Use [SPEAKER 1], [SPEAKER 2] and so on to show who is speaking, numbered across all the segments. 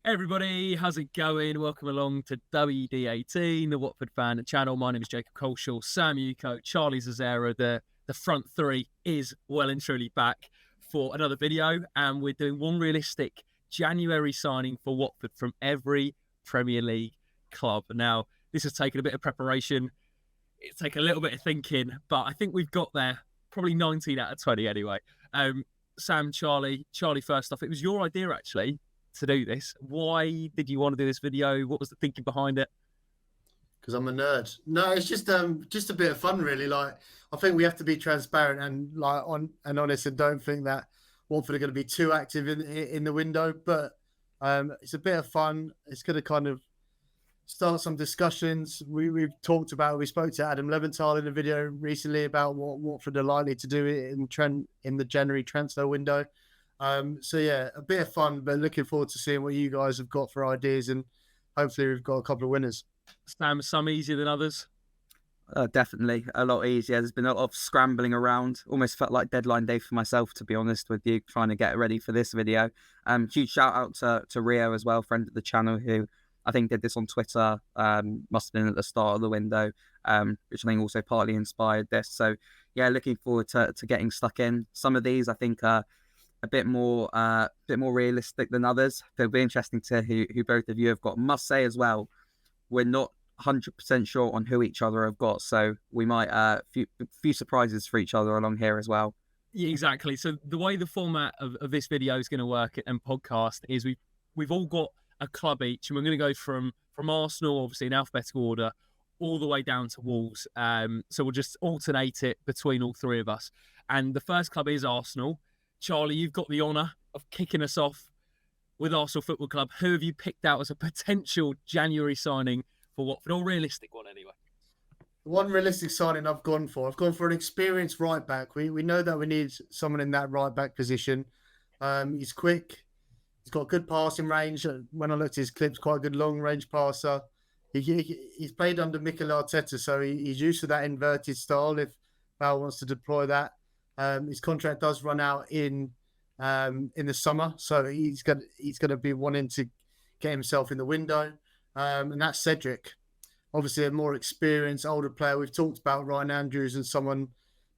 [SPEAKER 1] Hey everybody, how's it going? Welcome along to WD18, the Watford fan channel. My name is Jacob Culshaw, Sam Ucko, Charlie Zazzera. The front three is well and truly back for another video, and we're doing one realistic January signing for Watford from every Premier League club. Now, this has taken a bit of preparation. It's taken a little bit of thinking, but I think we've got there. Probably 19 out of 20 anyway. Sam, Charlie first off, it was your idea actually to do this. Why did you want to do this video? What was the thinking behind it?
[SPEAKER 2] Because I'm a nerd. No, it's just a bit of fun, really. Like, I think we have to be transparent and honest, and don't think that Watford are going to be too active in the window. But it's a bit of fun. It's going to kind of start some discussions. We spoke to Adam Leventhal in a video recently about what Watford are likely to do in the January transfer window. So yeah, a bit of fun, but looking forward to seeing what you guys have got for ideas, and hopefully we've got a couple of winners.
[SPEAKER 1] Sam, some easier than others?
[SPEAKER 3] Definitely a lot easier. There's been a lot of scrambling around. Almost felt like deadline day for myself, to be honest with you, trying to get ready for this video. Huge shout out to Rio as well, friend of the channel, who I think did this on Twitter. Must have been at the start of the window, which I think also partly inspired this. So yeah, looking forward to getting stuck in. Some of these I think are a bit more realistic than others. It'll be interesting to hear who both of you have got. Must say as well, we're not 100% sure on who each other have got, so we might few surprises for each other along here as well.
[SPEAKER 1] Yeah, exactly. So the way the format of this video is going to work and podcast is we've all got a club each, and we're going to go from Arsenal, obviously in alphabetical order, all the way down to Wolves. So we'll just alternate it between all three of us. And the first club is Arsenal. Charlie, you've got the honour of kicking us off with Arsenal Football Club. Who have you picked out as a potential January signing for Watford, or realistic one anyway?
[SPEAKER 2] One realistic signing I've gone for an experienced right back. We know that we need someone in that right back position. He's quick. He's got good passing range. When I looked at his clips, quite a good long range passer. He's played under Mikel Arteta, so he's used to that inverted style if Val wants to deploy that. His contract does run out in the summer, so he's going to be wanting to get himself in the window. And that's Cedric, obviously a more experienced, older player. We've talked about Ryan Andrews and someone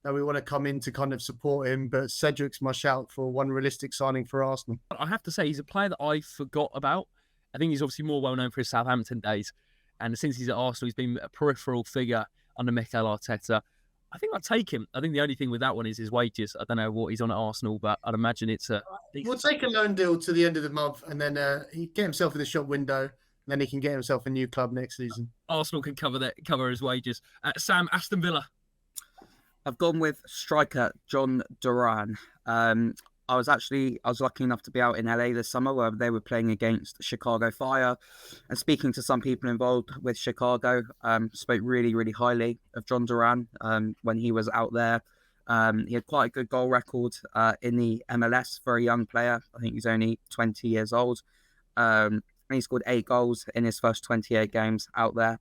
[SPEAKER 2] that we want to come in to kind of support him, but Cedric's my shout for one realistic signing for Arsenal.
[SPEAKER 1] I have to say, he's a player that I forgot about. I think he's obviously more well known for his Southampton days, and since he's at Arsenal, he's been a peripheral figure under Mikel Arteta. I think I'd take him. I think the only thing with that one is his wages. I don't know what he's on at Arsenal, but I'd imagine it's a...
[SPEAKER 2] We'll take a loan deal to the end of the month, and then he get himself in the shop window, and then he can get himself a new club next season.
[SPEAKER 1] Arsenal can cover his wages. Sam, Aston Villa.
[SPEAKER 3] I've gone with striker John Duran. I was lucky enough to be out in LA this summer where they were playing against Chicago Fire, and speaking to some people involved with Chicago, spoke really, really highly of John Duran when he was out there. He had quite a good goal record in the MLS for a young player. I think he's only 20 years old. And he scored 8 goals in his first 28 games out there.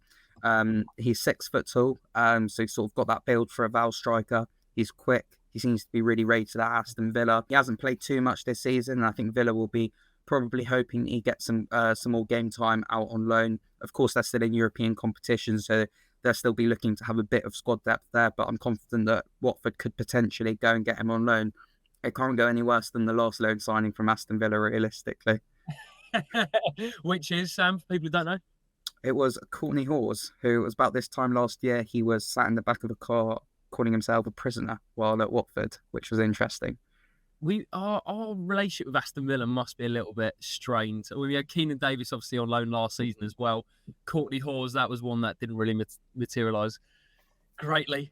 [SPEAKER 3] He's 6 foot tall, so he's sort of got that build for a Val striker. He's quick. He seems to be really rated at Aston Villa. He hasn't played too much this season, and I think Villa will be probably hoping he gets some more game time out on loan. Of course, they're still in European competition, so they'll still be looking to have a bit of squad depth there, but I'm confident that Watford could potentially go and get him on loan. It can't go any worse than the last loan signing from Aston Villa, realistically.
[SPEAKER 1] Which is, Sam, for people who don't know?
[SPEAKER 3] It was Courtney Hawes, who was about this time last year. He was sat in the back of a car calling himself a prisoner while at Watford, which was interesting.
[SPEAKER 1] Our relationship with Aston Villa must be a little bit strained. We had Keenan Davis obviously on loan last season as well. Courtney Hawes, that was one that didn't really materialise greatly.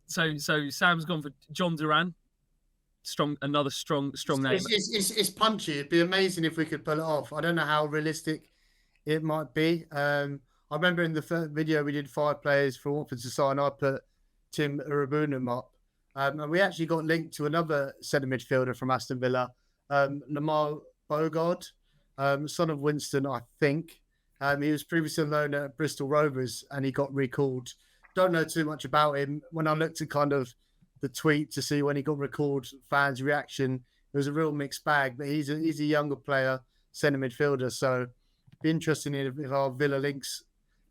[SPEAKER 1] So Sam's gone for John Duran. Another strong name.
[SPEAKER 2] It's punchy. It'd be amazing if we could pull it off. I don't know how realistic it might be. I remember in the first video we did 5 players for Watford to sign. I put Tim Urabunum up. And we actually got linked to another centre midfielder from Aston Villa, Lamar Bogard, son of Winston, I think. He was previously on loan at Bristol Rovers and he got recalled. Don't know too much about him. When I looked at kind of the tweet to see when he got recalled, fans' reaction, it was a real mixed bag. But he's a younger player, centre midfielder. So be interesting if our Villa links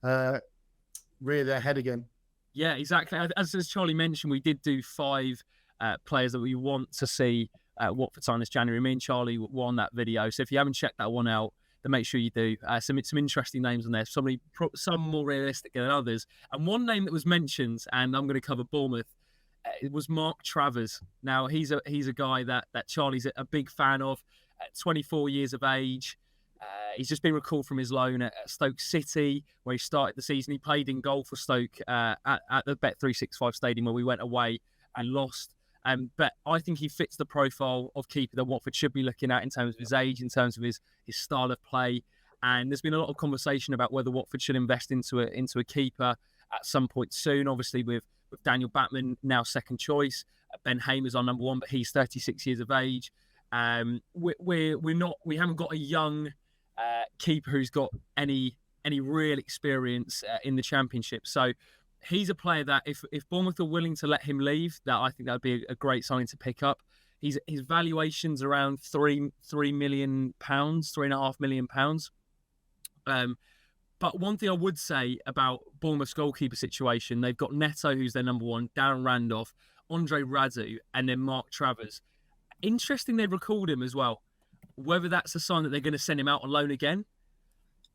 [SPEAKER 2] rear their head again.
[SPEAKER 1] Yeah, exactly. As Charlie mentioned, we did do 5 players that we want to see Watford sign this January. Me and Charlie were on that video. So if you haven't checked that one out, then make sure you do. Some interesting names on there. Some more realistic than others. And one name that was mentioned, and I'm going to cover Bournemouth, it was Mark Travers. Now he's a guy that Charlie's a big fan of. 24 years of age. He's just been recalled from his loan at Stoke City, where he started the season. He played in goal for Stoke at the Bet365 Stadium, where we went away and lost. But I think he fits the profile of keeper that Watford should be looking at in terms of his age, in terms of his style of play. And there's been a lot of conversation about whether Watford should invest into a keeper at some point soon. Obviously, with Daniel Batman now second choice, Ben Hamer's our number 1, but he's 36 years of age. We haven't got a young keeper who's got any real experience in the Championship. So he's a player that if Bournemouth are willing to let him leave, that I think that would be a great signing to pick up. His valuation's around £3 million, £3.5 million. But one thing I would say about Bournemouth's goalkeeper situation, they've got Neto, who's their number 1, Darren Randolph, Andre Radu, and then Mark Travers. Interesting they recalled him as well. Whether that's a sign that they're going to send him out on loan again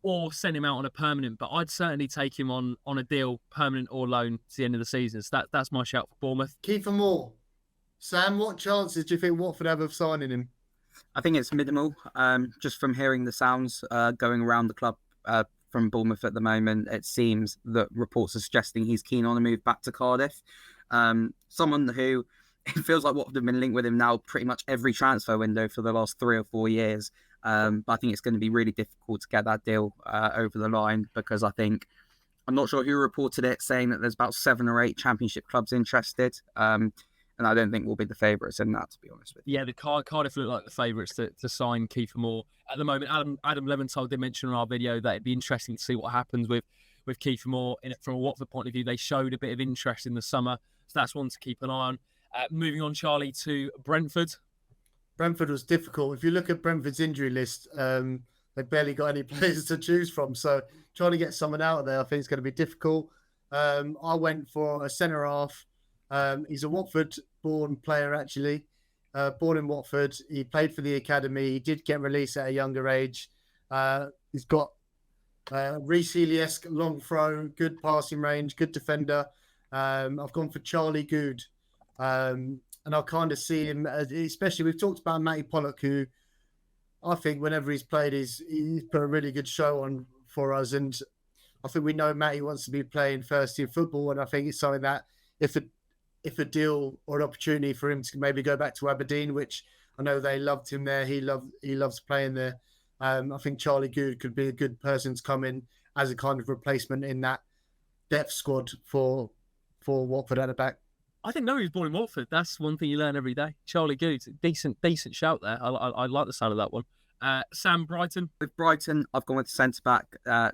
[SPEAKER 1] or send him out on a permanent, but I'd certainly take him on a deal, permanent or loan, to the end of the season. So that's my shout for Bournemouth.
[SPEAKER 2] Kiefer Moore. Sam, what chances do you think Watford have of signing him?
[SPEAKER 3] I think it's minimal. Just from hearing the sounds going around the club from Bournemouth at the moment, it seems that reports are suggesting he's keen on a move back to Cardiff. Someone who, it feels like Watford have been linked with him now pretty much every transfer window for the last 3 or 4 years. But I think it's going to be really difficult to get that deal over the line, because I'm not sure who reported it, saying that there's about 7 or 8 Championship clubs interested. And I don't think we'll be the favourites in that, to be honest with you.
[SPEAKER 1] Yeah, the Cardiff look like the favourites to sign Kiefer Moore. At the moment, Adam Leventhal did mention in our video that it'd be interesting to see what happens with Kiefer Moore. From a Watford point of view, they showed a bit of interest in the summer. So that's one to keep an eye on. Moving on, Charlie, to Brentford.
[SPEAKER 2] Brentford was difficult. If you look at Brentford's injury list, they barely got any players to choose from. So trying to get someone out of there, I think it's going to be difficult. I went for a centre-half. He's a Watford-born player, actually. Born in Watford. He played for the academy. He did get released at a younger age. He's got Reece Ely-esque long throw, good passing range, good defender. I've gone for Charlie Good. And I kind of see him, especially we've talked about Matty Pollock, who I think whenever he's played, he's put a really good show on for us. And I think we know Matty wants to be playing first-team football, and I think it's something that if a deal or an opportunity for him to maybe go back to Aberdeen, which I know they loved him there, he loves playing there. I think Charlie Good could be a good person to come in as a kind of replacement in that depth squad for Watford at the back.
[SPEAKER 1] I didn't know he was born in Watford. That's one thing you learn every day. Charlie Good, decent shout there. I like the sound of that one. Sam, Brighton.
[SPEAKER 3] With Brighton, I've gone with centre-back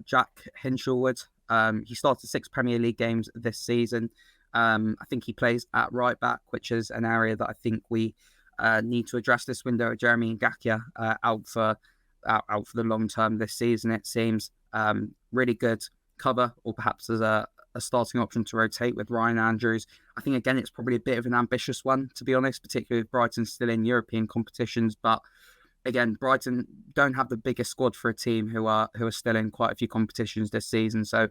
[SPEAKER 3] Jack Hinshelwood. He started 6 Premier League games this season. I think he plays at right-back, which is an area that I think we need to address this window. Jeremy Ngakia out for the long term this season, it seems. Really good cover, or perhaps as a starting option to rotate with Ryan Andrews. I think, again, it's probably a bit of an ambitious one, to be honest, particularly with Brighton still in European competitions. But again, Brighton don't have the biggest squad for a team who are still in quite a few competitions this season. So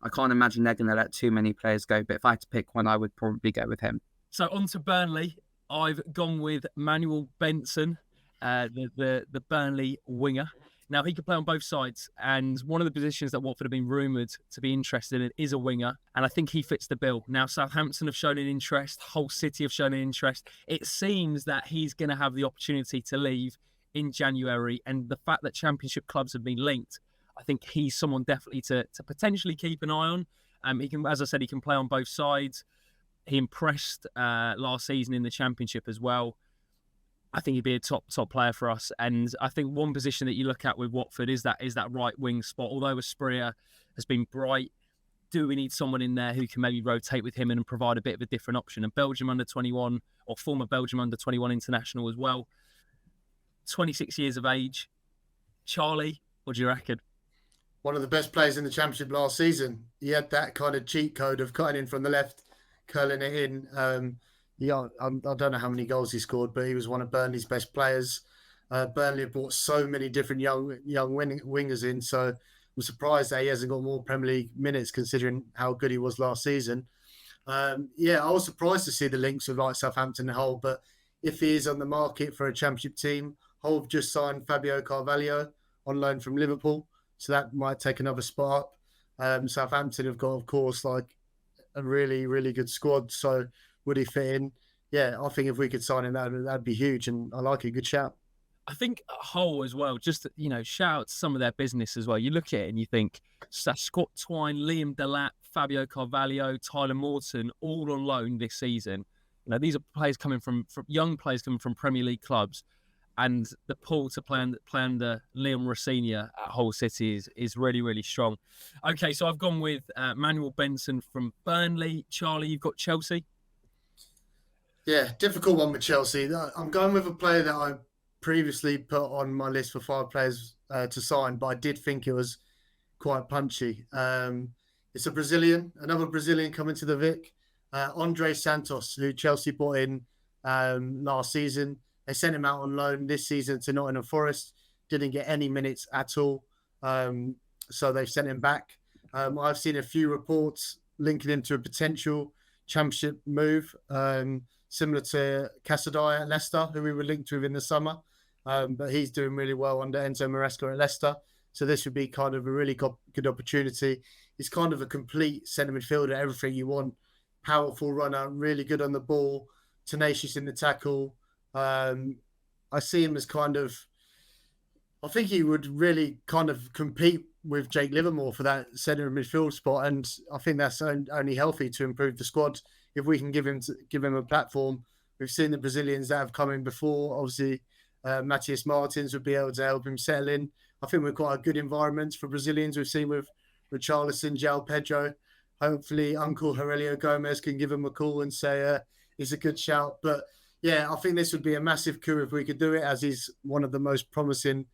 [SPEAKER 3] I can't imagine they're going to let too many players go. But if I had to pick one, I would probably go with him.
[SPEAKER 1] So on to Burnley. I've gone with Manuel Benson, the Burnley winger. Now, he can play on both sides, and one of the positions that Watford have been rumoured to be interested in is a winger, and I think he fits the bill. Now, Southampton have shown an interest, Hull City have shown an interest. It seems that he's going to have the opportunity to leave in January, and the fact that Championship clubs have been linked, I think he's someone definitely to potentially keep an eye on. He can, as I said, he can play on both sides. He impressed last season in the Championship as well. I think he'd be a top player for us. And I think one position that you look at with Watford is that right wing spot. Although Asprilla has been bright, do we need someone in there who can maybe rotate with him and provide a bit of a different option? And Belgium under-21, or former Belgium under-21 international as well, 26 years of age. Charlie, what do you reckon?
[SPEAKER 2] One of the best players in the Championship last season. He had that kind of cheat code of cutting in from the left, curling it in. I don't know how many goals he scored, but he was one of Burnley's best players. Burnley have brought so many different young wingers in, so I'm surprised that he hasn't got more Premier League minutes considering how good he was last season. I was surprised to see the links with like Southampton and Hull, but if he is on the market for a Championship team, Hull have just signed Fabio Carvalho on loan from Liverpool, so that might take another spot up. Southampton have got, of course, like a really, really good squad, so would he fit in? Yeah, I think if we could sign him, that'd be huge, and I like it. Good shout.
[SPEAKER 1] I think Hull as well, just, shout out to some of their business as well. You look at it and you think Scott Twine, Liam Delap, Fabio Carvalho, Tyler Morton, all on loan this season. These are players coming from young players coming from Premier League clubs, and the pull to play under Liam Rossini at Hull City is really, really strong. Okay, so I've gone with Manuel Benson from Burnley. Charlie, you've got Chelsea.
[SPEAKER 2] Yeah, difficult one with Chelsea. I'm going with a player that I previously put on my list for 5 players to sign, but I did think it was quite punchy. It's another Brazilian coming to the Vic, Andre Santos, who Chelsea bought in last season. They sent him out on loan this season to Nottingham Forest, didn't get any minutes at all, so they've sent him back. I've seen a few reports linking him to a potential Championship move, similar to Casadei at Leicester, who we were linked with in the summer. But he's doing really well under Enzo Maresca at Leicester. So this would be kind of a really good opportunity. He's kind of a complete centre midfielder, everything you want. Powerful runner, really good on the ball, tenacious in the tackle. I see him as I think he would really kind of compete with Jake Livermore for that centre midfield spot. And I think that's only healthy to improve the squad if we can give him a platform. We've seen the Brazilians that have come in before. Obviously, Matthias Martins would be able to help him settle in. I think we're quite a good environment for Brazilians. We've seen with Richarlison, João Pedro. Hopefully, Uncle Aurelio Gomez can give him a call and say he's a good shout. But yeah, I think this would be a massive coup if we could do it, as he's one of the most promising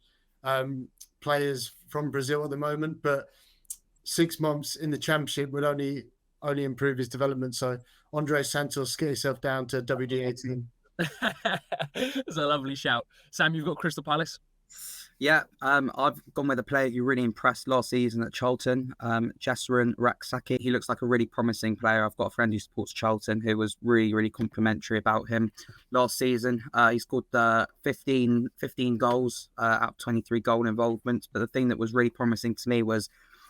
[SPEAKER 2] players from Brazil at the moment. But 6 months in the Championship would only improve his development. So Andre Santos, get yourself down to WD18.
[SPEAKER 1] That's a lovely shout. Sam, you've got Crystal Palace.
[SPEAKER 3] Yeah, I've gone with a player who really impressed last season at Charlton, Jasrin Raksaki. He looks like a really promising player. I've got a friend who supports Charlton who was really, really complimentary about him last season. He scored 15 goals out of 23 goal involvements. But the thing that was really promising to me was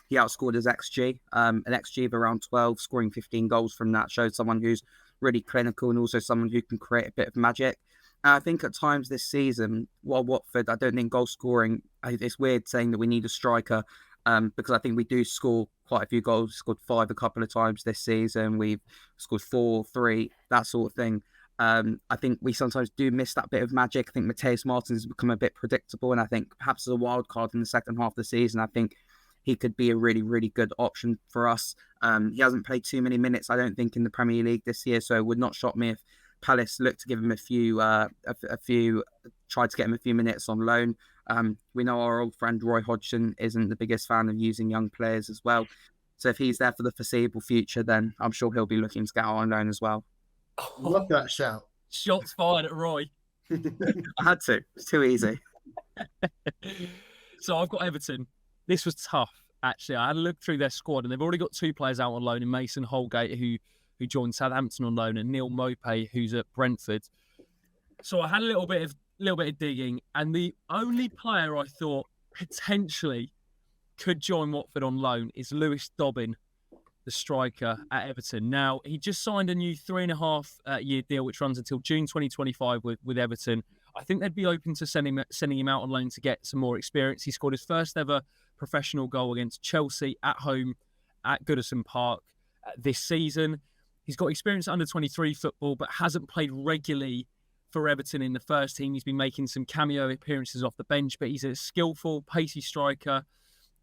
[SPEAKER 3] he outscored his XG, an XG of around 12, scoring 15 goals from that. Showed someone who's really clinical and also someone who can create a bit of magic. I think at times this season, while Watford, I don't think goal scoring, it's weird saying that we need a striker because I think we do score quite a few goals. We scored 5 a couple of times this season. We've scored 4, 3, that sort of thing. I think we sometimes do miss that bit of magic. I think Matthias Martins has become a bit predictable, and I think perhaps as a wild card in the second half of the season, I think he could be a really, really good option for us. He hasn't played too many minutes, I don't think, in the Premier League this year, so it would not shock me if Palace looked to give him tried to get him a few minutes on loan. We know our old friend Roy Hodgson isn't the biggest fan of using young players as well. So if he's there for the foreseeable future, then I'm sure he'll be looking to get out on loan as well.
[SPEAKER 2] Love that shout.
[SPEAKER 1] Shots fired at Roy.
[SPEAKER 3] I had to. It's too easy.
[SPEAKER 1] So I've got Everton. This was tough, actually. I had a look through their squad, and they've already got 2 players out on loan in Mason Holgate, who joined Southampton on loan, and Neil Mopay, who's at Brentford. So I had a little bit of digging, and the only player I thought potentially could join Watford on loan is Lewis Dobbin, the striker at Everton. Now, he just signed a new 3.5-year deal, which runs until June 2025 with Everton. I think they'd be open to sending him out on loan to get some more experience. He scored his first ever professional goal against Chelsea at home at Goodison Park this season. He's got experience at under-23 football, but hasn't played regularly for Everton in the first team. He's been making some cameo appearances off the bench, but he's a skillful, pacey striker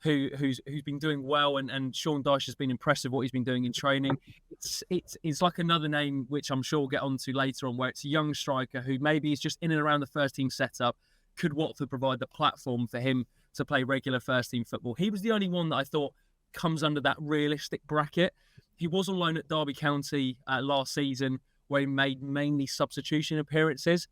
[SPEAKER 1] who's been doing well, and Sean Dyche has been impressed with what he's been doing in training. It's like another name, which I'm sure we'll get onto later on, where it's a young striker who maybe is just in and around the first team setup. Could Watford provide the platform for him to play regular first team football. He was the only one that I thought comes under that realistic bracket. He was on loan at Derby County last season, where he made mainly substitution appearances.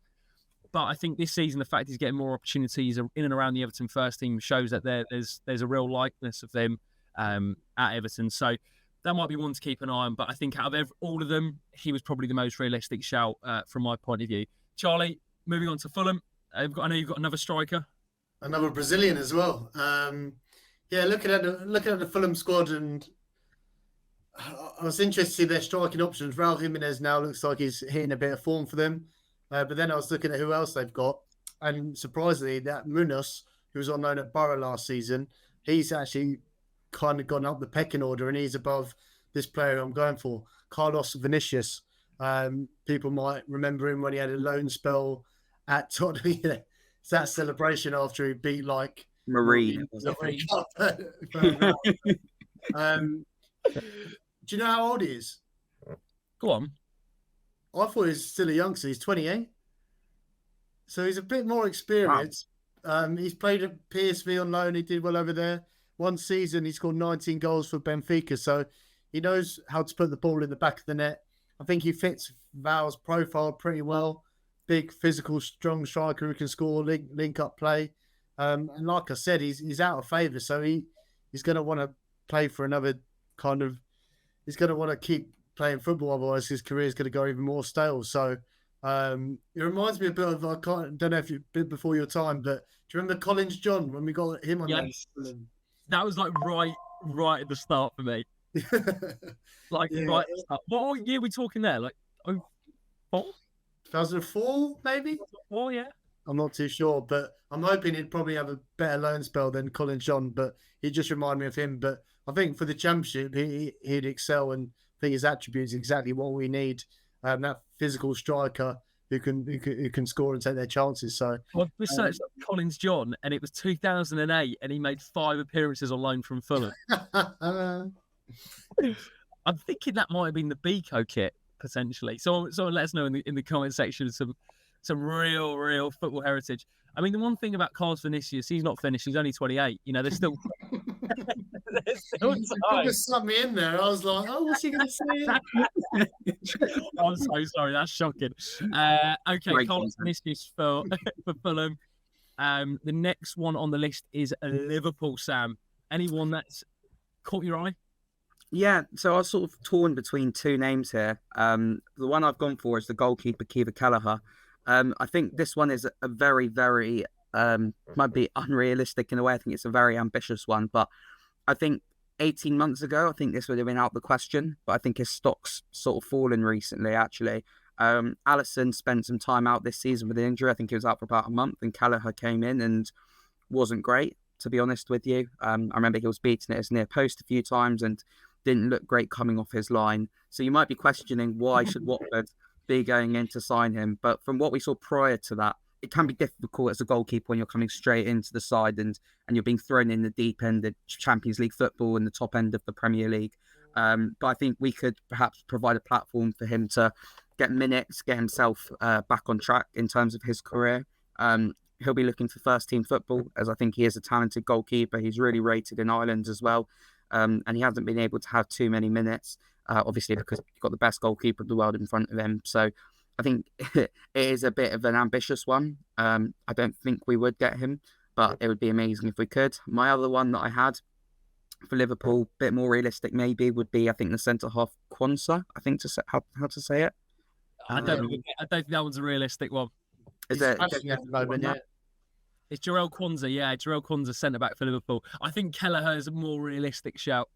[SPEAKER 1] But I think this season, the fact he's getting more opportunities in and around the Everton first team shows that there's a real likeness of them at Everton. So that might be one to keep an eye on. But I think out of all of them, he was probably the most realistic shout from my point of view. Charlie, moving on to Fulham. I know you've got another striker.
[SPEAKER 2] Another Brazilian as well. Looking at the Fulham squad, and I was interested to see their striking options. Raul Jimenez now looks like he's hitting a bit of form for them. But then I was looking at who else they've got, and surprisingly, that Munoz, who was on loan at Borough last season, he's actually kind of gone up the pecking order, and he's above this player I'm going for, Carlos Vinicius. People might remember him when he had a loan spell at Tottenham. It's that celebration after he beat like
[SPEAKER 3] Marine.
[SPEAKER 2] Do you know how old he is?
[SPEAKER 1] Go on.
[SPEAKER 2] I thought he was still a youngster. He's 28. So he's a bit more experienced. Wow. He's played at PSV on loan. He did well over there. One season, he scored 19 goals for Benfica. So he knows how to put the ball in the back of the net. I think he fits Val's profile pretty well. Big, physical, strong striker who can score, link-up play. And like I said, he's out of favour. So he's going to want to play for another kind of... He's going to want to keep playing football, otherwise his career is going to go even more stale. So it reminds me a bit of, I don't know if you've been before your time, but do you remember Collins John when we got him on?
[SPEAKER 1] Yes. That was like right at the start for me. Right at the start. What year are we talking there? Like 04?
[SPEAKER 2] 2004 maybe?
[SPEAKER 1] Oh yeah.
[SPEAKER 2] I'm not too sure, but I'm hoping he'd probably have a better loan spell than Collins John, but he just reminded me of him. But I think for the Championship, he'd excel, and I think his attributes exactly what we need. That physical striker who can score and take their chances. So
[SPEAKER 1] I researched Collins John, and it was 2008, and he made 5 appearances on loan from Fulham. I'm thinking that might have been the Biko kit potentially. So let us know in the comment section some real football heritage. I mean, the one thing about Carlos Vinicius, he's not finished. He's only 28. You know, there's still time.
[SPEAKER 2] Just slumped me in there. I was like, oh, what's he going to say?
[SPEAKER 1] I'm so sorry. That's shocking. Okay,
[SPEAKER 3] Great
[SPEAKER 1] Carlos Vinicius for Fulham. The next one on the list is Liverpool, Sam. Anyone that's caught your eye?
[SPEAKER 3] Yeah, so I was sort of torn between two names here. The one I've gone for is the goalkeeper, Kiva Kelleher. I think this one is a very, very, might be unrealistic in a way. I think it's a very ambitious one, but I think 18 months ago, I think this would have been out of the question, but I think his stock's sort of fallen recently, actually. Alisson spent some time out this season with an injury. I think he was out for about a month, and Kelleher came in and wasn't great, to be honest with you. I remember he was beaten at his near post a few times and didn't look great coming off his line. So you might be questioning why should Watford be going in to sign him. But from what we saw prior to that, it can be difficult as a goalkeeper when you're coming straight into the side and you're being thrown in the deep end of Champions League football and the top end of the Premier League. But I think we could perhaps provide a platform for him to get minutes, get himself back on track in terms of his career. He'll be looking for first team football, as I think he is a talented goalkeeper. He's really rated in Ireland as well. And he hasn't been able to have too many minutes, obviously because he's got the best goalkeeper of the world in front of him. So I think it is a bit of an ambitious one. I don't think we would get him, but it would be amazing if we could. My other one that I had for Liverpool, a bit more realistic maybe, would be, I think, the centre-half Quansah, I think how to say it.
[SPEAKER 1] I don't think that one's a realistic one.
[SPEAKER 3] Is it?
[SPEAKER 1] It's Jarell Quansah, yeah. Jarell Quansah, centre-back for Liverpool. I think Kelleher is a more realistic shout.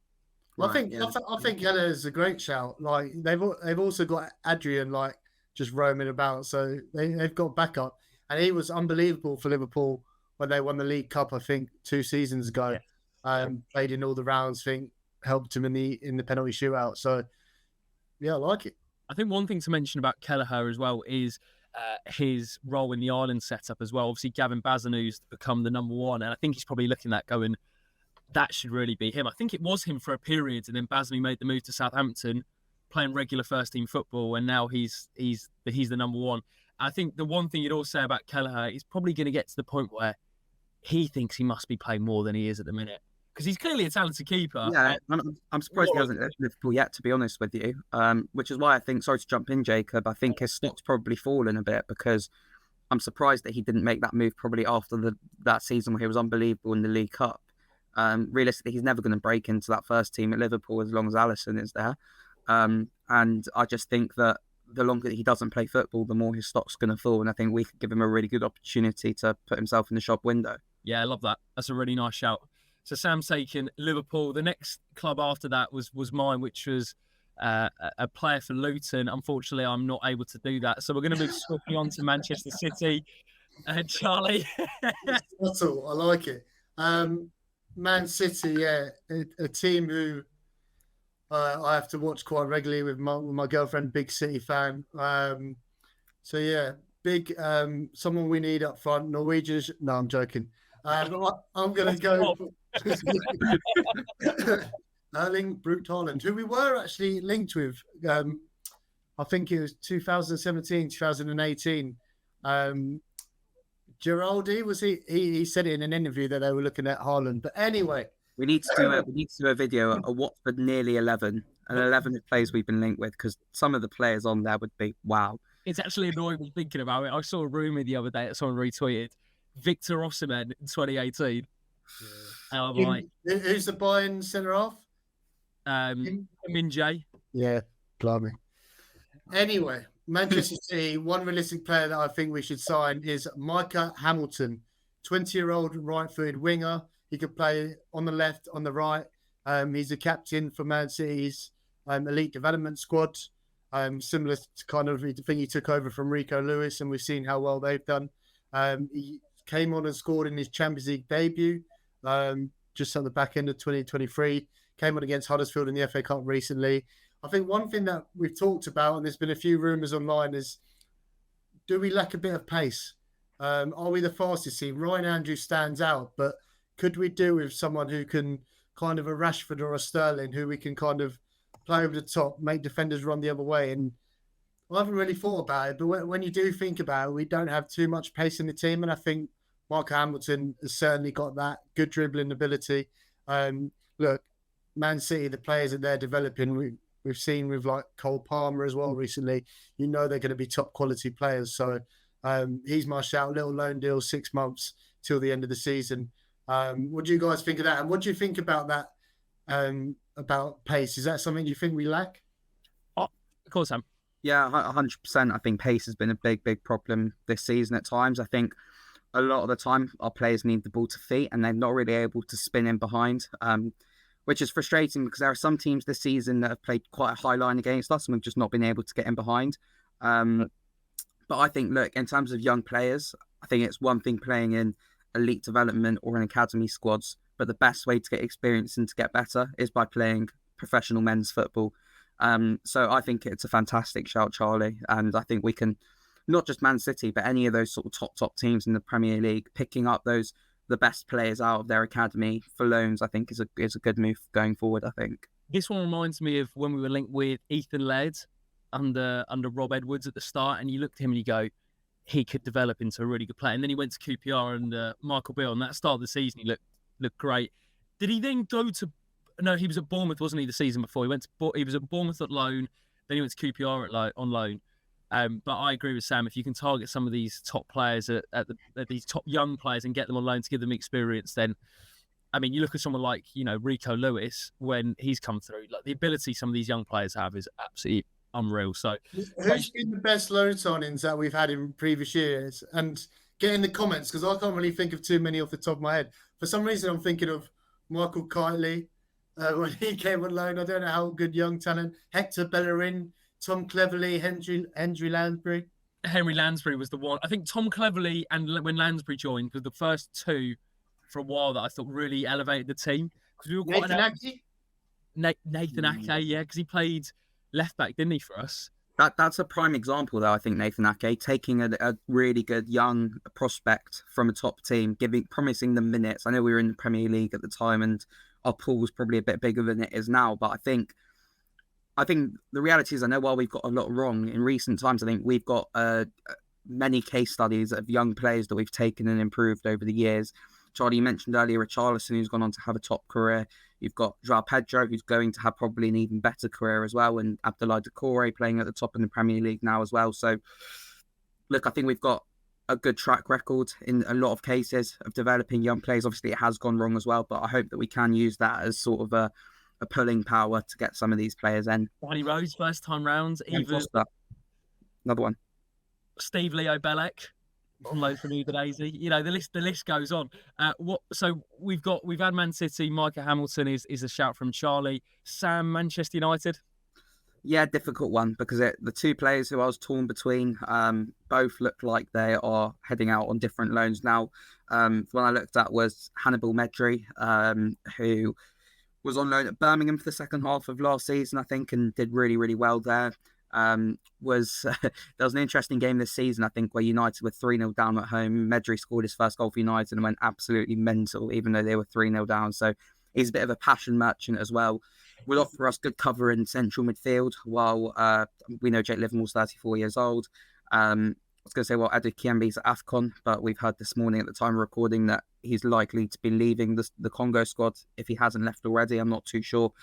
[SPEAKER 2] Well, I think Kelleher is a great shout. Like they've also got Adrian like just roaming about, so they've got backup. And he was unbelievable for Liverpool when they won the League Cup, I think 2 seasons ago. Yeah. Played in all the rounds, I think helped him in the penalty shootout. So yeah, I like it.
[SPEAKER 1] I think one thing to mention about Kelleher as well is his role in the Ireland setup as well. Obviously, Gavin Bazanu's become the number 1, and I think he's probably looking at going, that should really be him. I think it was him for a period, and then Bazanu made the move to Southampton, playing regular first team football, and now he's the number 1. I think the one thing you'd all say about Kelleher, he's probably going to get to the point where he thinks he must be playing more than he is at the minute because he's clearly a talented keeper.
[SPEAKER 3] Yeah, I'm surprised he hasn't left Liverpool yet, to be honest with you. Which is why I think, sorry to jump in, Jacob, I think his stock's probably fallen a bit because I'm surprised that he didn't make that move probably after that season where he was unbelievable in the League Cup. Realistically, he's never going to break into that first team at Liverpool as long as Alisson is there. And I just think that the longer that he doesn't play football, the more his stock's going to fall. And I think we could give him a really good opportunity to put himself in the shop window.
[SPEAKER 1] Yeah, I love that. That's a really nice shout. So Sam's taken Liverpool. The next club after that was mine, which was a player for Luton. Unfortunately, I'm not able to do that. So we're going to move swiftly on to Manchester City. Charlie.
[SPEAKER 2] Subtle, I like it. Man City, yeah, a team who I have to watch quite regularly with my girlfriend, big City fan. So yeah, big someone we need up front. Norwegians. No, I'm joking. I'm going to go Erling Brute Haaland, who we were actually linked with. I think it was 2017, 2018. Geraldi, was he said it in an interview that they were looking at Haaland. But anyway,
[SPEAKER 3] we need to do a video, a Watford nearly 11, and 11 players we've been linked with, because some of the players on there would be wow.
[SPEAKER 1] It's actually annoying me thinking about it. I saw a rumour the other day that someone retweeted Victor Osimhen in 2018. Yeah.
[SPEAKER 2] Who's the Bayern centre half?
[SPEAKER 1] Min Jae.
[SPEAKER 2] Yeah, blimey. Anyway, Manchester City, one realistic player that I think we should sign is Micah Hamilton, 20-year-old right-footed winger. He could play on the left, on the right. He's a captain for Man City's elite development squad, similar to kind of the thing he took over from Rico Lewis, and we've seen how well they've done. He came on and scored in his Champions League debut just at the back end of 2023. Came on against Huddersfield in the FA Cup recently. I think one thing that we've talked about, and there's been a few rumours online, is do we lack a bit of pace? Are we the fastest team? Ryan Andrews stands out, but could we do with someone who can kind of a Rashford or a Sterling, who we can kind of play over the top, make defenders run the other way? And I haven't really thought about it, but when you do think about it, we don't have too much pace in the team, and I think Michael Hamilton has certainly got that good dribbling ability. Look, Man City, the players that they're developing, we've seen with like Cole Palmer as well recently. You know they're going to be top quality players. So he's my shout. Little loan deal, 6 months till the end of the season. What do you guys think of that? And what do you think about that? About pace? Is that something you think we lack?
[SPEAKER 1] Oh, of course, Sam.
[SPEAKER 3] Yeah, 100%. I think pace has been a big problem this season at times. I think a lot of the time our players need the ball to feet and they're not really able to spin in behind, which is frustrating because there are some teams this season that have played quite a high line against us and we've just not been able to get in behind. But I think, look, in terms of young players, I think it's one thing playing in elite development or in academy squads, but the best way to get experience and to get better is by playing professional men's football. So I think it's a fantastic shout, Charlie. And I think we can, not just Man City, but any of those sort of top teams in the Premier League, picking up the best players out of their academy for loans, I think is a good move going forward, I think.
[SPEAKER 1] This one reminds me of when we were linked with Ethan Laird under Rob Edwards at the start, and you look at him and you go, he could develop into a really good player. And then he went to QPR and Michael Beale, and that start of the season, he looked great. Did he then go to... No, he was at Bournemouth, wasn't he, the season before? He was at Bournemouth at loan, then he went to QPR on loan. But I agree with Sam. If you can target some of these top players at these top young players and get them on loan to give them experience, then, I mean, you look at someone like, Rico Lewis, when he's come through, like the ability some of these young players have is absolutely unreal. So,
[SPEAKER 2] who's been the best loan signings that we've had in previous years? And get in the comments, because I can't really think of too many off the top of my head. For some reason, I'm thinking of Michael Kitely when he came on loan. I don't know how good young talent. Hector Bellerin, Tom Cleverley, Henry Lansbury.
[SPEAKER 1] Henry Lansbury was the one. I think Tom Cleverley and when Lansbury joined were the first two for a while that I thought really elevated the team. Because we were quite Nathan Ake, yeah, because he played left back, didn't he, for us?
[SPEAKER 3] That's a prime example, though. I think Nathan Ake taking a really good young prospect from a top team, promising them minutes. I know we were in the Premier League at the time, and our pool was probably a bit bigger than it is now. But I think the reality is, I know while we've got a lot wrong in recent times, I think we've got many case studies of young players that we've taken and improved over the years. Charlie, you mentioned earlier Richarlison, who's gone on to have a top career. You've got João Pedro, who's going to have probably an even better career as well, and Abdoulaye Doucouré playing at the top in the Premier League now as well. So, look, I think we've got a good track record in a lot of cases of developing young players. Obviously, it has gone wrong as well, but I hope that we can use that as sort of a pulling power to get some of these players in.
[SPEAKER 1] Danny Rose, first time round. Even
[SPEAKER 3] another one.
[SPEAKER 1] Steve Leo Bellec on loan from Udinese. You know, the list goes on. So we've had Man City. Micah Hamilton is a shout from Charlie. Sam, Manchester United.
[SPEAKER 3] Yeah, difficult one because the two players who I was torn between both look like they are heading out on different loans now. The one I looked at was Hannibal Medri, who was on loan at Birmingham for the second half of last season, I think, and did really, really well there. There was an interesting game this season, I think, where United were 3-0 down at home. Medri scored his first goal for United and went absolutely mental, even though they were 3-0 down. So he's a bit of a passion merchant as well. Will offer us good cover in central midfield, while we know Jake Livermore's 34 years old. I was going to say, well, Adu Kiembe's at AFCON, but we've heard this morning at the time of recording that he's likely to be leaving the Congo squad if he hasn't left already. I'm not too sure.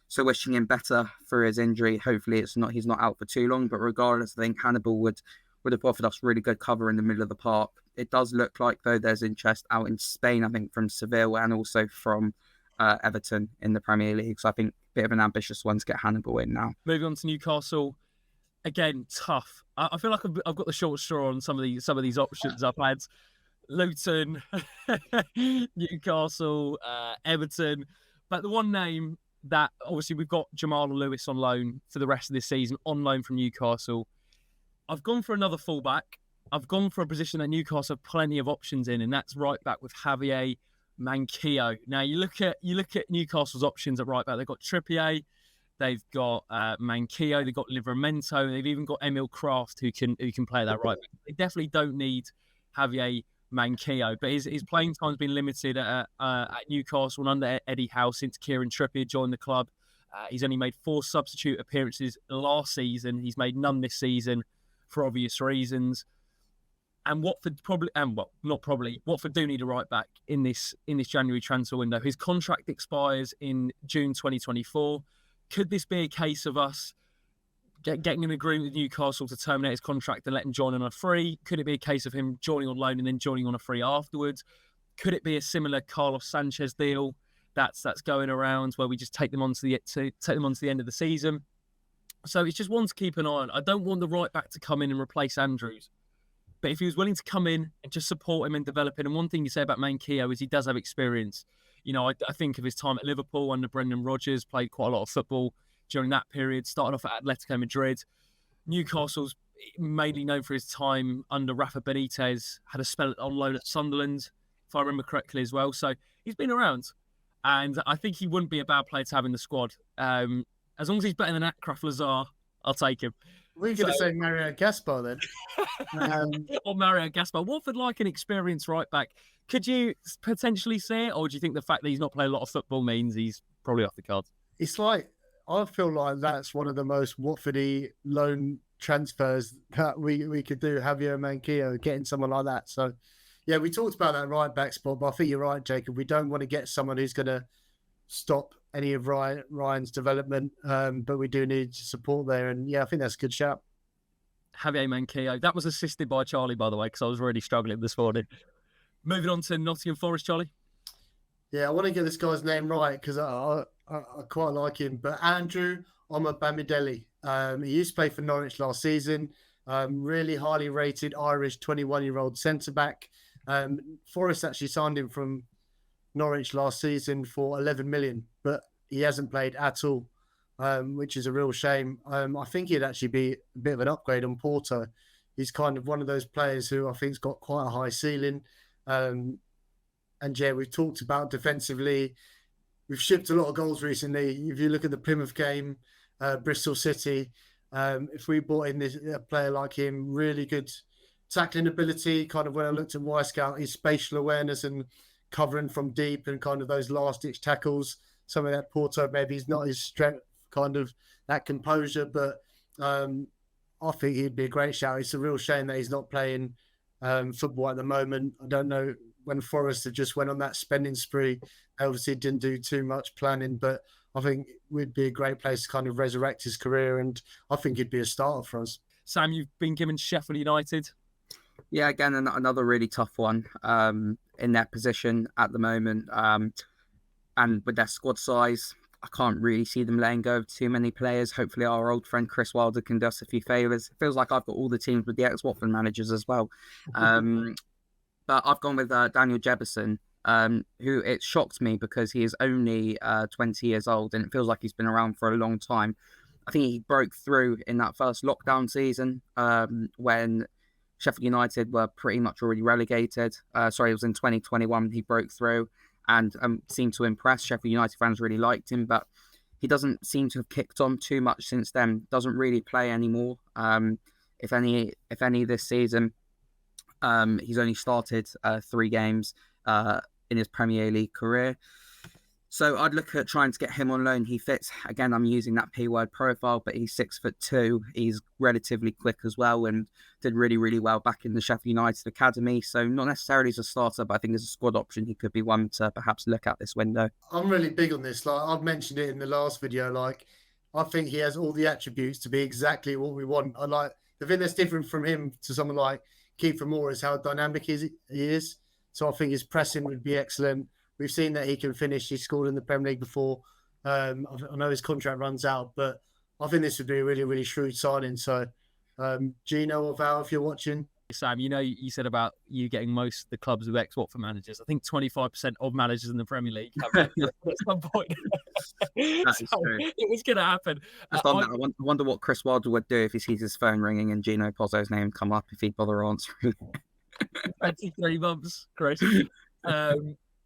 [SPEAKER 3] So wishing him better for his injury. Hopefully he's not out for too long, but regardless, I think Hannibal would have offered us really good cover in the middle of the park. It does look like, though, there's interest out in Spain, I think, from Seville and also from Everton in the Premier League. So I think a bit of an ambitious one to get Hannibal in now.
[SPEAKER 1] Moving on to Newcastle. Again, tough. I feel like I've got the short straw on some of these options I've had. Luton, Newcastle, Everton. But the one name that, obviously, we've got Jamal Lewis on loan for the rest of this season, on loan from Newcastle. I've gone for another fullback. I've gone for a position that Newcastle have plenty of options in, and that's right back with Javier Manquillo. Now, you look at Newcastle's options at right back. They've got Trippier, they've got Manquillo, they've got Livramento, they've even got Emil Kraft who can play that right back. They definitely don't need Javier Manquillo, but his playing time's been limited at Newcastle and under Eddie Howe since Kieran Trippier joined the club. He's only made 4 substitute appearances last season. He's made none this season for obvious reasons. And Watford Watford do need a right back in this January transfer window. His contract expires in June 2024. Could this be a case of us getting an agreement with Newcastle to terminate his contract and let him join on a free? Could it be a case of him joining on loan and then joining on a free afterwards? Could it be a similar Carlos Sanchez deal that's going around where we just take them on to the end of the season? So it's just one to keep an eye on. I don't want the right back to come in and replace Andrews. But if he was willing to come in and just support him and develop it, and one thing you say about Manquillo is he does have experience. You know, I think of his time at Liverpool under Brendan Rodgers, played quite a lot of football during that period, started off at Atletico Madrid. Newcastle's mainly known for his time under Rafa Benitez, had a spell on loan at Sunderland, if I remember correctly as well. So he's been around, and I think he wouldn't be a bad player to have in the squad. As long as he's better than Akraf Lazar, I'll take him.
[SPEAKER 2] We're going to say Mario Gaspar then.
[SPEAKER 1] Or Mario Gaspar. Watford like an experienced right back. Could you potentially see it, or do you think the fact that he's not played a lot of football means he's probably off the cards?
[SPEAKER 2] It's like, I feel like that's one of the most Watfordy loan transfers that we could do, Javier Manquillo, getting someone like that. So, yeah, we talked about that right back spot, but I think you're right, Jacob. We don't want to get someone who's going to stop any of Ryan's development, but we do need support there. And, yeah, I think that's a good shout.
[SPEAKER 1] Javier Manquillo. That was assisted by Charlie, by the way, because I was really struggling this morning. Moving on to Nottingham Forest, Charlie.
[SPEAKER 2] Yeah, I want to get this guy's name right because I quite like him. But Andrew Omobamidele, he used to play for Norwich last season. Really highly rated Irish 21-year-old centre-back. Forest actually signed him from Norwich last season for 11 million, but he hasn't played at all, which is a real shame. I think he'd actually be a bit of an upgrade on Porto. He's kind of one of those players who I think's got quite a high ceiling. And yeah, we've talked about defensively. We've shipped a lot of goals recently. If you look at the Plymouth game, Bristol City, if we brought in a player like him, really good tackling ability, kind of when I looked at Wyscout, his spatial awareness and covering from deep and kind of those last-ditch tackles, some of that Porto maybe is not his strength, kind of that composure, but I think he'd be a great shout. It's a real shame that he's not playing football at the moment. I don't know when Forest have just went on that spending spree. They obviously didn't do too much planning, but I think it would be a great place to kind of resurrect his career, and I think he'd be a starter for us.
[SPEAKER 1] Sam, you've been given Sheffield United.
[SPEAKER 3] Yeah, again, another really tough one in their position at the moment. And with their squad size, I can't really see them letting go of too many players. Hopefully our old friend Chris Wilder can do us a few favours. It feels like I've got all the teams with the ex-Watford managers as well. But I've gone with Daniel Jebison, who it shocked me because he is only 20 years old and it feels like he's been around for a long time. I think he broke through in that first lockdown season when Sheffield United were pretty much already relegated. It was in 2021 he broke through and seemed to impress. Sheffield United fans really liked him, but he doesn't seem to have kicked on too much since then. Doesn't really play anymore. If any this season. He's only started 3 games in his Premier League career. So I'd look at trying to get him on loan. He fits, again, I'm using that P-word profile, but he's 6'2". He's relatively quick as well and did really, really well back in the Sheffield United Academy. So not necessarily as a starter, but I think as a squad option, he could be one to perhaps look at this window.
[SPEAKER 2] I'm really big on this. Like I've mentioned it in the last video. Like I think he has all the attributes to be exactly what we want. The thing that's different from him to someone like Kiefer Moore is how dynamic he is. So I think his pressing would be excellent. We've seen that he can finish. He scored in the Premier League before. I know his contract runs out, but I think this would be a really, really shrewd signing. So, Gino or Val, if you're watching.
[SPEAKER 1] Sam, you said about you getting most of the clubs with ex-Watford managers. I think 25% of managers in the Premier League have at some point.
[SPEAKER 3] That is true.
[SPEAKER 1] It was going to happen.
[SPEAKER 3] I wonder what Chris Wilder would do if he sees his phone ringing and Gino Pozzo's name come up, if he'd bother answering.
[SPEAKER 1] 23 months, Chris.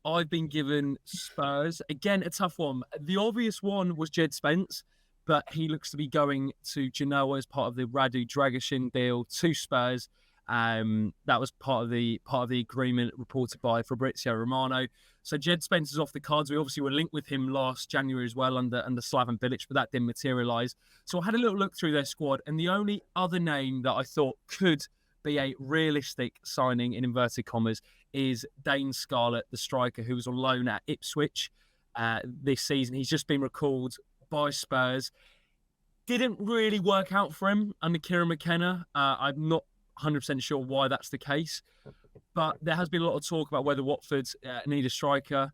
[SPEAKER 1] I've been given Spurs. Again, a tough one. The obvious one was Jed Spence, but he looks to be going to Genoa as part of the Radu Dragusin deal to Spurs. That was part of the agreement reported by Fabrizio Romano. So Jed Spence is off the cards. We obviously were linked with him last January as well under Slaven Bilic, but that didn't materialise. So I had a little look through their squad, and the only other name that I thought could be a realistic signing, in inverted commas, is Dane Scarlett, the striker who was on loan at Ipswich this season. He's just been recalled by Spurs. Didn't really work out for him under Kieran McKenna. I'm not 100% sure why that's the case, but there has been a lot of talk about whether Watford need a striker,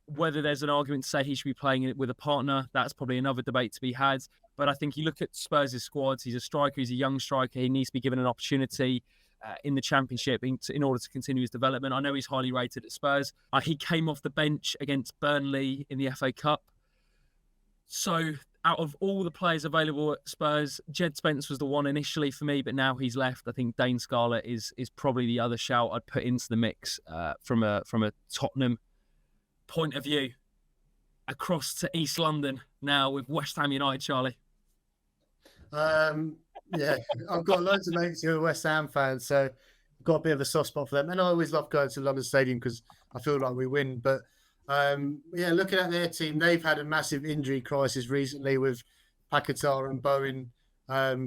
[SPEAKER 1] whether there's an argument to say he should be playing it with a partner. That's probably another debate to be had. But I think you look at Spurs' squads, he's a striker, he's a young striker, he needs to be given an opportunity in the Championship in order to continue his development. I know he's highly rated at Spurs. He came off the bench against Burnley in the FA Cup. So out of all the players available at Spurs, Jed Spence was the one initially for me, but now he's left. I think Dane Scarlett is probably the other shout I'd put into the mix from a Tottenham point of view. Across to East London now with West Ham United, Charlie.
[SPEAKER 2] Yeah, I've got loads of mates who are West Ham fans, so I've got a bit of a soft spot for them. And I always love going to London Stadium because I feel like we win. But looking at their team, they've had a massive injury crisis recently with Paquetá and Bowen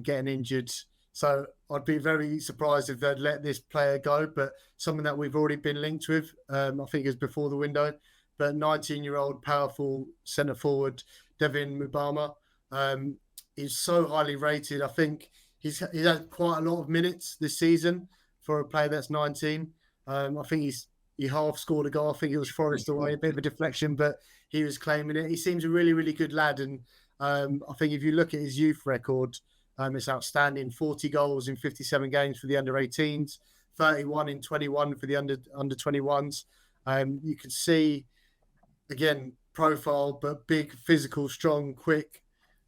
[SPEAKER 2] getting injured. So I'd be very surprised if they'd let this player go. But something that we've already been linked with, I think is before the window. But 19-year-old powerful centre forward Devin Mubama. He's so highly rated. I think he's had quite a lot of minutes this season for a player that's 19. I think he half scored a goal. I think it was Forest away, a bit of a deflection, but he was claiming it. He seems a really, really good lad. And I think if you look at his youth record, it's outstanding. 40 goals in 57 games for the under-18s, 31 in 21 for the under-21s. You can see, again, profile, but big, physical, strong, quick,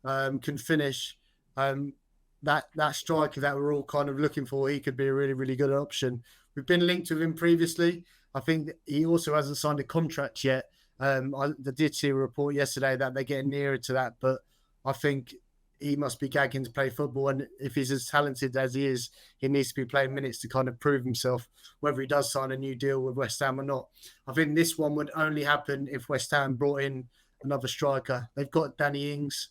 [SPEAKER 2] can finish. That striker that we're all kind of looking for, he could be a really, really good option. We've been linked with him previously. I think he also hasn't signed a contract yet. I did see a report yesterday that they're getting nearer to that, but I think he must be gagging to play football. And if he's as talented as he is, he needs to be playing minutes to kind of prove himself, whether he does sign a new deal with West Ham or not. I think this one would only happen if West Ham brought in another striker. They've got Danny Ings,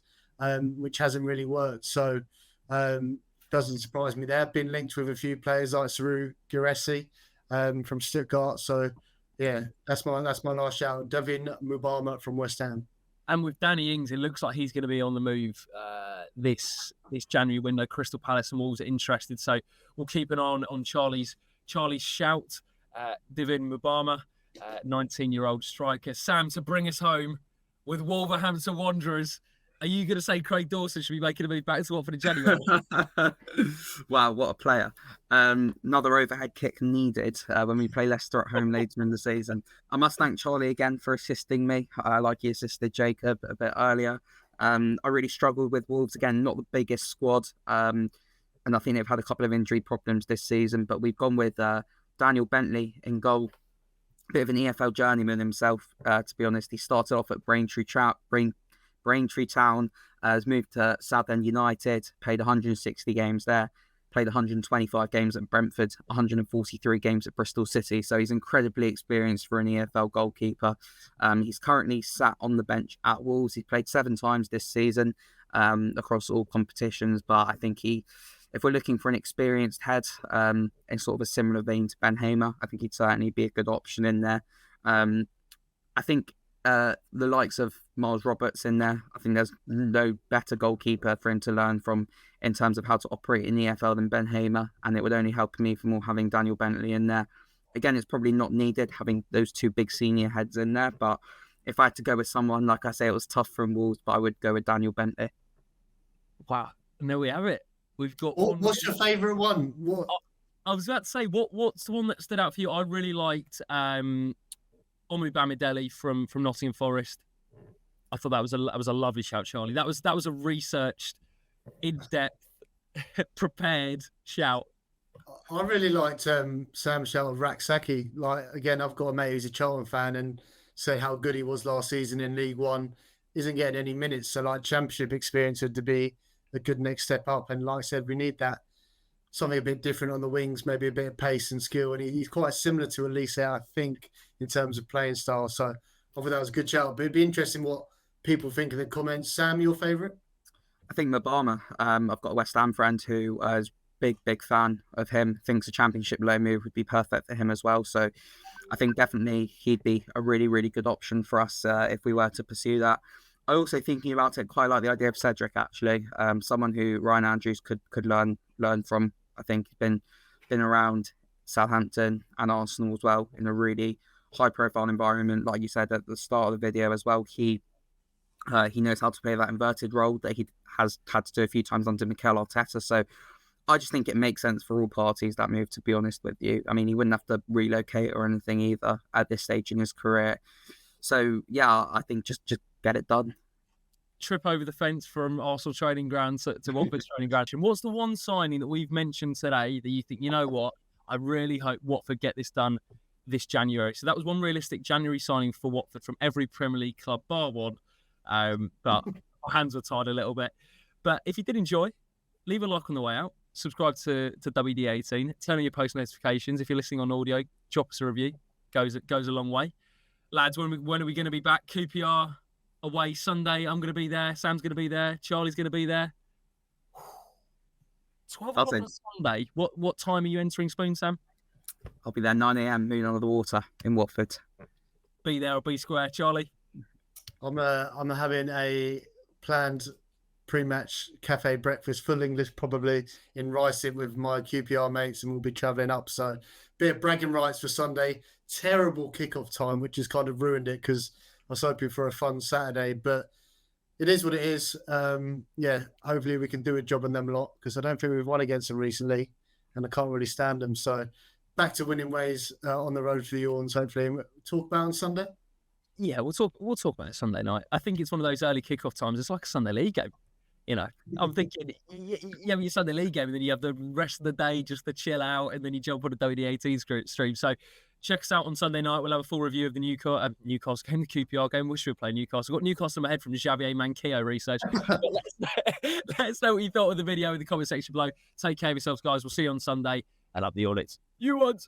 [SPEAKER 2] which hasn't really worked. So doesn't surprise me. They've been linked with a few players like Saru Giresi from Stuttgart. So Yeah, that's my last shout. Devin Mubama from West Ham.
[SPEAKER 1] And with Danny Ings, it looks like he's going to be on the move this January window. Crystal Palace and Wolves are interested, so we'll keep an eye on Charlie's shout. Devin Mubama, 19-year-old striker. Sam, to bring us home with Wolverhampton Wanderers, are you going to say Craig Dawson should be making a move back to Watford in January?
[SPEAKER 3] Wow, what a player. Another overhead kick needed when we play Leicester at home later in the season. I must thank Charlie again for assisting me, like he assisted Jacob a bit earlier. I really struggled with Wolves again, not the biggest squad. And I think they've had a couple of injury problems this season, but we've gone with Daniel Bentley in goal. Bit of an EFL journeyman himself, to be honest. He started off at Braintree Town, has moved to Southend United, played 160 games there, played 125 games at Brentford, 143 games at Bristol City. So he's incredibly experienced for an EFL goalkeeper. He's currently sat on the bench at Wolves. He's played 7 times this season across all competitions, but I think if we're looking for an experienced head in sort of a similar vein to Ben Hamer, I think he'd certainly be a good option in there. I think the likes of Miles Roberts in there, I think there's no better goalkeeper for him to learn from in terms of how to operate in the EFL than Ben Hamer, and it would only help me for more having Daniel Bentley in there. Again, it's probably not needed having those 2 big senior heads in there, but if I had to go with someone, like I say, it was tough from Wolves, but I would go with Daniel Bentley.
[SPEAKER 1] Wow, and there we have it. We've got.
[SPEAKER 2] What's your favourite one? What?
[SPEAKER 1] I was about to say, what's the one that stood out for you? I really liked Omu Bamidele from Nottingham Forest. I thought that was a lovely shout, Charlie. That was a researched, in-depth, prepared shout.
[SPEAKER 2] I really liked Sam shout of Raksaki. Like, again, I've got a mate who's a Charlton fan and say how good he was last season in League One. Isn't getting any minutes, so like Championship experience would to be a good next step up. And like I said, we need that, something a bit different on the wings, maybe a bit of pace and skill. And he's quite similar to Elise, I think, in terms of playing style. So I thought that was a good shout. But it'd be interesting what people think in the comments. Sam, your favourite?
[SPEAKER 3] I think Mubama. I've got a West Ham friend who is big fan of him. Thinks a Championship low move would be perfect for him as well. So I think definitely he'd be a really good option for us if we were to pursue that. I also, thinking about it, quite like the idea of Cedric, actually. Someone who Ryan Andrews could learn from. I think he's been around Southampton and Arsenal as well in a really high-profile environment. Like you said at the start of the video as well, he knows how to play that inverted role that he has had to do a few times under Mikel Arteta. So I just think it makes sense for all parties, that move, to be honest with you. I mean, he wouldn't have to relocate or anything either at this stage in his career. So, yeah, I think just get it done.
[SPEAKER 1] Trip over the fence from Arsenal training ground to Watford's training ground. What's the one signing that we've mentioned today that you think, you know what, I really hope Watford get this done this January? So that was one realistic January signing for Watford from every Premier League club, bar one. But our hands were tied a little bit. But if you did enjoy, leave a like on the way out. Subscribe to WD18. Turn on your post notifications. If you're listening on audio, drop us a review. Goes a long way. Lads, when are we going to be back? QPR away Sunday. I'm going to be there. Sam's going to be there. Charlie's going to be there. 12 o'clock on Sunday. What time are you entering Spoon, Sam?
[SPEAKER 3] I'll be there 9 a.m. Moon under the water in Watford.
[SPEAKER 1] Be there or be square, Charlie.
[SPEAKER 2] I'm having a planned pre-match cafe breakfast, full English probably, in Ricing with my QPR mates, and we'll be travelling up. So, bit of bragging rights for Sunday. Terrible kickoff time, which has kind of ruined it because I was hoping for a fun Saturday, but it is what it is. Yeah, hopefully we can do a job on them a lot because I don't think we've won against them recently, and I can't really stand them. So, back to winning ways on the road to the Orns. Hopefully, we'll talk about on Sunday.
[SPEAKER 1] Yeah, we'll talk about it Sunday night. I think it's one of those early kickoff times. It's like a Sunday league game. You know, I'm thinking you have your Sunday league game and then you have the rest of the day just to chill out and then you jump on a WD18 stream. So check us out on Sunday night. We'll have a full review of the Newcastle game, the QPR game. Wish we were playing Newcastle. Got Newcastle in my head from Javier Manquillo research. Let us know what you thought of the video in the comment section below. Take care of yourselves, guys. We'll see you on Sunday. And up the audits. You want.